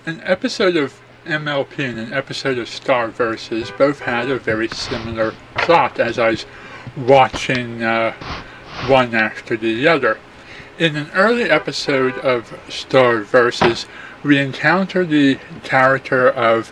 An episode of MLP and an episode of Star Versus both had a very similar plot as I was watching one after the other. In an early episode of Star Versus, we encounter the character of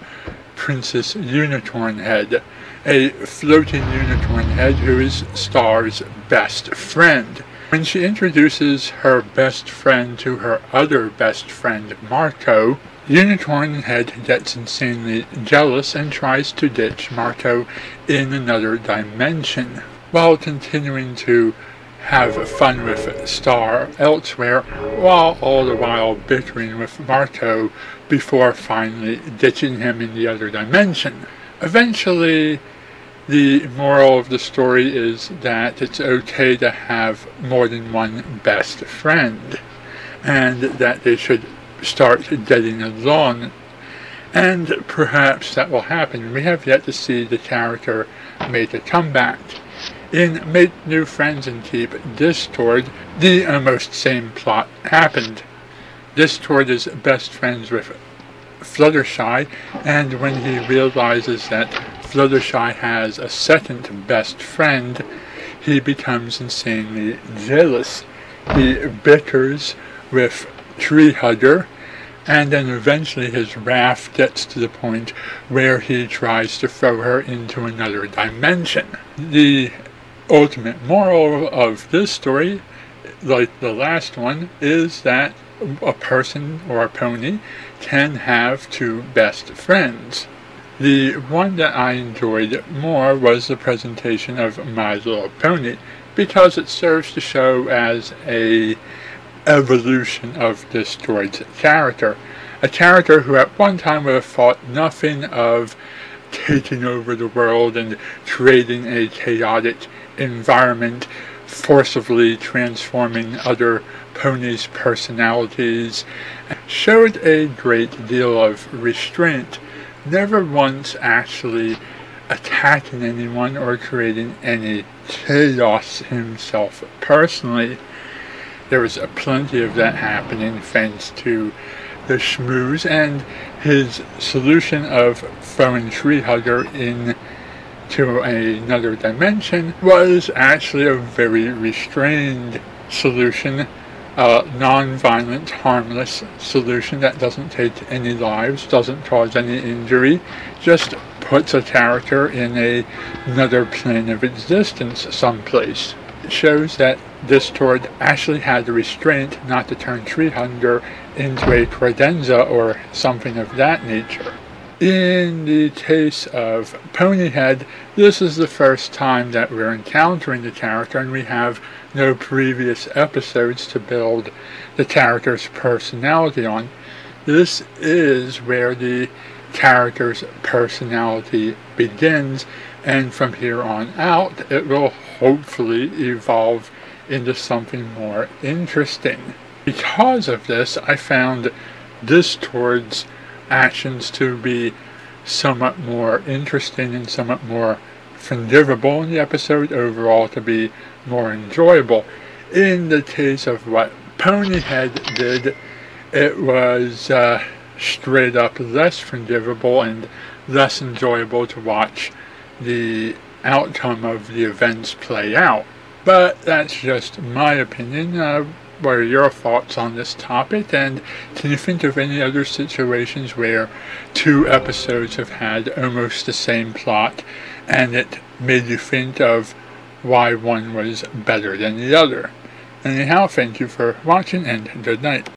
Princess Unicorn Head, a floating unicorn head who is Star's best friend. When she introduces her best friend to her other best friend, Marco, Unicorn Head gets insanely jealous and tries to ditch Marco in another dimension, while continuing to have fun with Star elsewhere, while all the while bickering with Marco before finally ditching him in the other dimension. Eventually, the moral of the story is that it's okay to have more than one best friend, and that they should start getting along, and perhaps that will happen. We have yet to see the character make a comeback. In Make New Friends and Keep Discord, the almost same plot happened. Discord is best friends with Fluttershy, and when he realizes that Fluttershy has a second best friend, he becomes insanely jealous. He bickers with Treehugger, and then eventually his wrath gets to the point where he tries to throw her into another dimension. The ultimate moral of this story, like the last one, is that a person or a pony can have two best friends. The one that I enjoyed more was the presentation of My Little Pony, because it serves to show as a evolution of Discord's character. A character who at one time would have thought nothing of taking over the world and creating a chaotic environment, forcibly transforming other ponies' personalities, showed a great deal of restraint, never once actually attacking anyone or creating any chaos himself personally. There was plenty of that happening thanks to the schmooze, and his solution of throwing Treehugger into another dimension was actually a very restrained solution, a non-violent, harmless solution that doesn't take any lives, doesn't cause any injury, just puts a character in another plane of existence someplace. It shows that Discord actually had the restraint not to turn Treehugger into a credenza or something of that nature. In the case of Ponyhead, this is the first time that we're encountering the character, and we have no previous episodes to build the character's personality on. This is where the character's personality begins, and from here on out it will hopefully evolve into something more interesting. Because of this, I found Discord's actions to be somewhat more interesting and somewhat more forgivable in the episode, overall to be more enjoyable. In the case of what Ponyhead did, it was straight up less forgivable and less enjoyable to watch the outcome of the events play out. But that's just my opinion. What are your thoughts on this topic, and can you think of any other situations where two episodes have had almost the same plot and it made you think of why one was better than the other? Anyhow, thank you for watching, and good night.